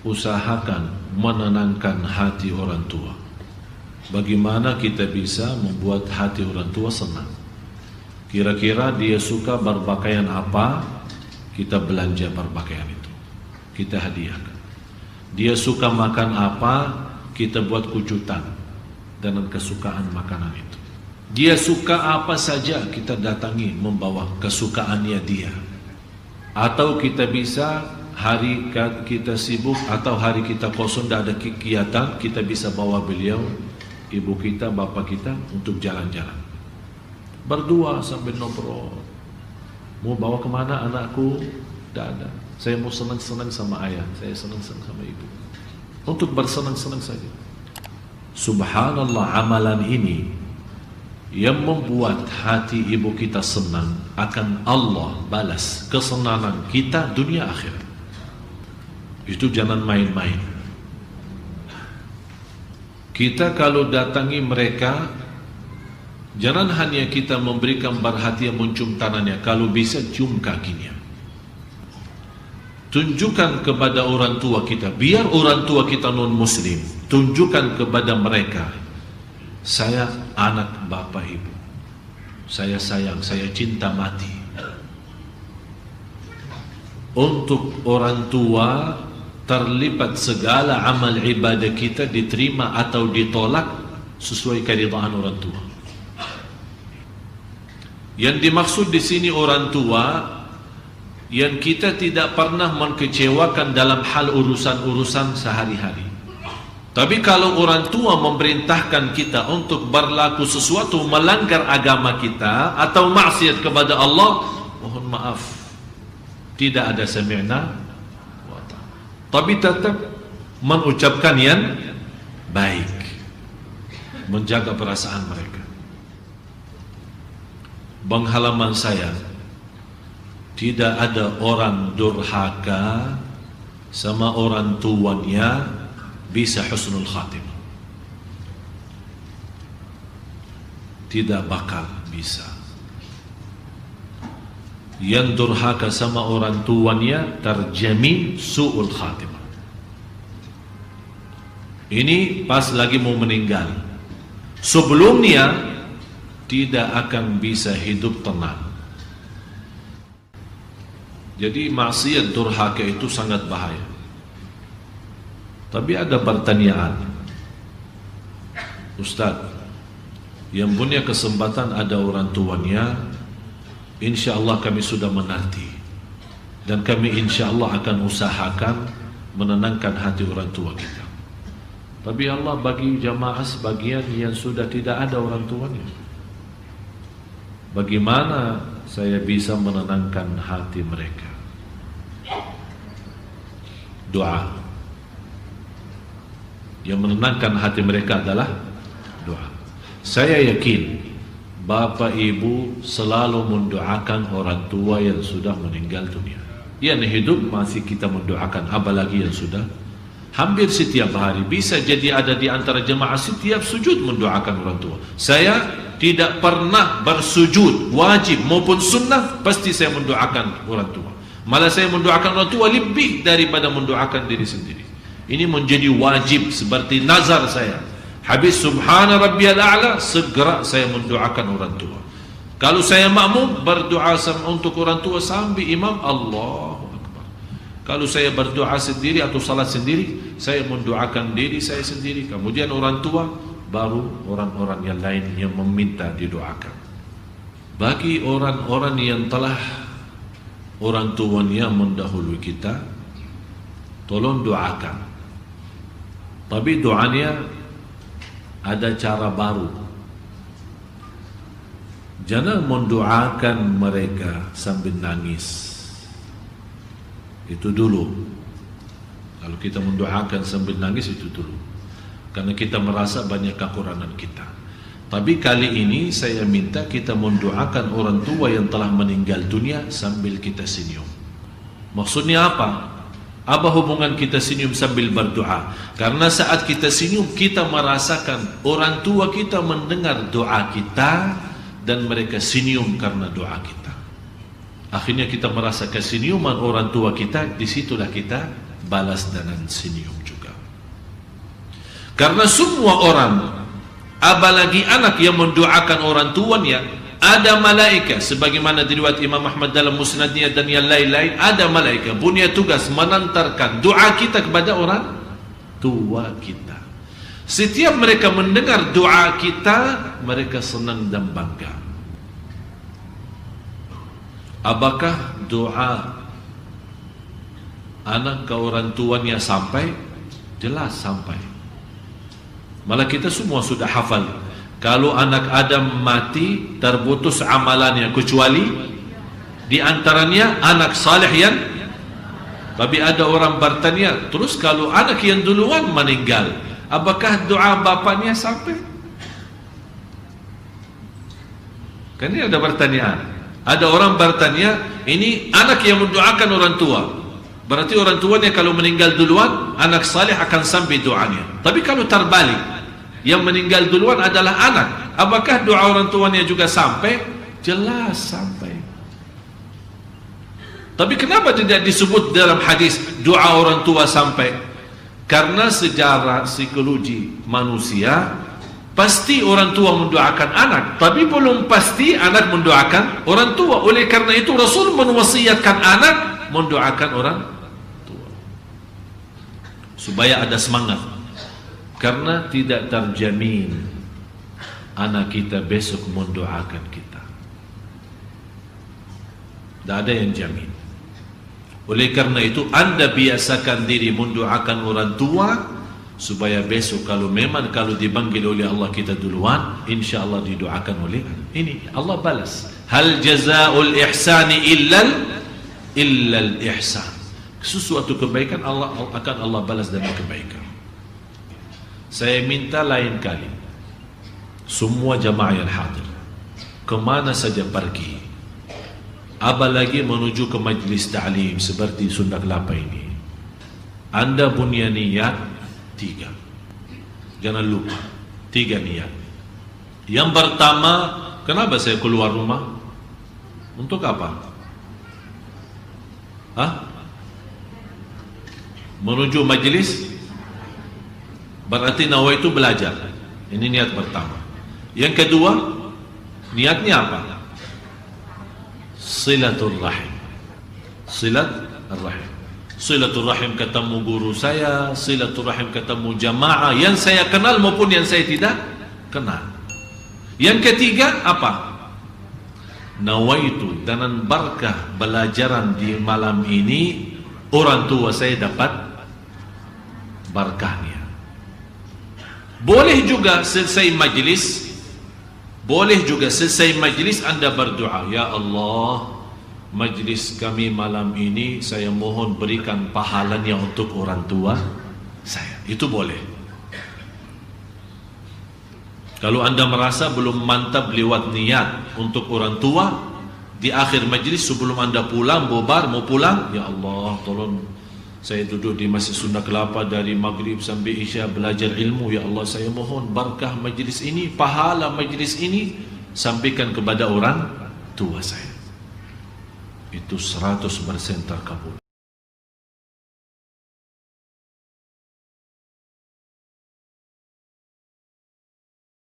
usahakan menenangkan hati orang tua. Bagaimana kita bisa membuat hati orang tua senang? Kira-kira dia suka berpakaian apa, kita belanja berpakaian itu, kita hadiahkan. Dia suka makan apa, kita buat kejutan dengan kesukaan makanan itu. Dia suka apa saja, kita datangi membawa kesukaannya dia. Atau kita bisa hari kita sibuk atau hari kita kosong, tidak ada kegiatan, kita bisa bawa beliau, ibu kita, bapak kita untuk jalan-jalan. Berdua sambil ngobrol. Mau bawa kemana anakku? Tidak ada. Saya mau senang-senang sama ayah, saya senang-senang sama ibu. Untuk bersenang-senang saja. Subhanallah, amalan ini yang membuat hati ibu kita senang, akan Allah balas kesenangan kita dunia akhirat. Itu jangan main-main. Kita kalau datangi mereka, jangan hanya kita memberikan perhatian mencium tangannya, kalau bisa cium kakinya. Tunjukkan kepada orang tua kita, biar orang tua kita non muslim, tunjukkan kepada mereka, saya anak bapak ibu, saya sayang, saya cinta mati. Untuk orang tua terlibat segala amal ibadah kita diterima atau ditolak sesuai keridhaan orang tua. Yang dimaksud di sini orang tua yang kita tidak pernah mengecewakan dalam hal urusan-urusan sehari-hari. Tapi kalau orang tua memerintahkan kita untuk berlaku sesuatu melanggar agama kita atau maksiat kepada Allah, mohon maaf, tidak ada sami'na wa ta'na. Tapi tetap mengucapkan yang baik, menjaga perasaan mereka. Bang halaman saya, tidak ada orang durhaka sama orang tuanya bisa husnul khatimah. Tidak bakal bisa. Yang durhaka sama orang tuanya terjamin su'ul khatimah. Ini pas lagi mau meninggal. Sebelumnya tidak akan bisa hidup tenang. Jadi maksiat durhaka itu sangat bahaya. Tapi ada pertanyaan, Ustaz, yang punya kesempatan ada orang tuanya, insya Allah kami sudah menanti, dan kami insya Allah akan usahakan menenangkan hati orang tua kita. Tapi Allah bagi jamaah sebagian yang sudah tidak ada orang tuanya. Bagaimana saya bisa menenangkan hati mereka? Doa. Yang menenangkan hati mereka adalah doa. Saya yakin bapak ibu selalu mendoakan orang tua yang sudah meninggal dunia. Yang hidup masih kita mendoakan, apalagi yang sudah. Hampir setiap hari, bisa jadi ada di antara jemaah setiap sujud mendoakan orang tua. Saya tidak pernah bersujud wajib maupun sunnah, pasti saya mendoakan orang tua. Malah saya mendoakan orang tua lebih daripada mendoakan diri sendiri. Ini menjadi wajib seperti nazar saya. Habis subhana rabbiyal a'la, segera saya mendoakan orang tua. Kalau saya makmum, berdoa untuk orang tua sampai imam Allahu Akbar. Kalau saya berdoa sendiri atau salat sendiri, saya mendoakan diri saya sendiri, kemudian orang tua, baru orang-orang yang lain yang meminta didoakan. Bagi orang-orang yang telah orang tuanya mendahului kita, tolong doakan. Tapi doanya ada cara baru. Jangan mendoakan mereka sambil nangis. Itu dulu. Kalau kita mendoakan sambil nangis itu dulu. Karena kita merasa banyak kekurangan kita. Tapi kali ini saya minta kita mendoakan orang tua yang telah meninggal dunia sambil kita senyum. Maksudnya apa? Apa hubungan kita senyum sambil berdoa? Karena saat kita senyum, kita merasakan orang tua kita mendengar doa kita dan mereka senyum karena doa kita. Akhirnya kita merasa kesenyuman orang tua kita, disitulah kita balas dengan senyum juga. Karena semua orang, apalagi anak yang mendoakan orang tuanya, ada malaikat sebagaimana diriwayat Imam Ahmad dalam musnadnya dan yang lain-lain, ada malaikat punya tugas menantarkan doa kita kepada orang tua kita. Setiap mereka mendengar doa kita, mereka senang dan bangga. Apakah doa anak ke orang tuanya sampai? Jelas sampai. Malah kita semua sudah hafal, kalau anak Adam mati terputus amalannya kecuali di antaranya anak saleh yang, tapi ada orang bertanya, terus kalau anak yang duluan meninggal, apakah doa bapaknya sampai? Kan ini ada pertanyaan. Ada orang bertanya, ini anak yang mendoakan orang tua, berarti orang tuanya kalau meninggal duluan, anak saleh akan sampai doanya. Tapi kalau terbalik, yang meninggal duluan adalah anak, apakah doa orang tuanya juga sampai? Jelas sampai. Tapi kenapa tidak disebut dalam hadis doa orang tua sampai? Karena sejarah psikologi manusia, pasti orang tua mendoakan anak, tapi belum pasti anak mendoakan orang tua. Oleh karena itu Rasul mewasiatkan anak mendoakan orang tua supaya ada semangat. Karena tidak terjamin anak kita besok mendoakan kita. Tidak ada yang jamin. Oleh karena itu anda biasakan diri mendoakan orang tua, supaya besok kalau dipanggil oleh Allah kita duluan, insya Allah didoakan oleh ini. Allah balas. Hal jazaa'ul ihsani illal ihsan. Sesuatu kebaikan Allah balas dengan kebaikan. Saya minta lain kali semua jamaah yang hadir, kemana saja pergi, apalagi menuju ke majlis ta'lim seperti Sunda Kelapa ini, anda punya niat 3. Jangan lupa 3 niat. Yang pertama, kenapa saya keluar rumah? Untuk apa? Menuju majlis, berarti nawa itu belajar. Ini niat pertama. Yang kedua, niatnya apa? Silatul rahim. Silatul rahim ketemu guru saya, silatul rahim ketemu jamaah yang saya kenal maupun yang saya tidak kenal. Yang ketiga apa? Nawaitu dengan berkah belajaran di malam ini, orang tua saya dapat berkahnya. Boleh juga selesai majlis anda berdoa, ya Allah, majlis kami malam ini saya mohon berikan pahalanya untuk orang tua saya. Itu boleh. Kalau anda merasa belum mantap lewat niat untuk orang tua, di akhir majlis sebelum anda pulang, bobar mau pulang, ya Allah tolong saya duduk di Masjid Sunda Kelapa dari maghrib sampai isya belajar ilmu, ya Allah saya mohon berkah majlis ini, pahala majlis ini sampaikan kepada orang tua saya. Itu 100% terkabul.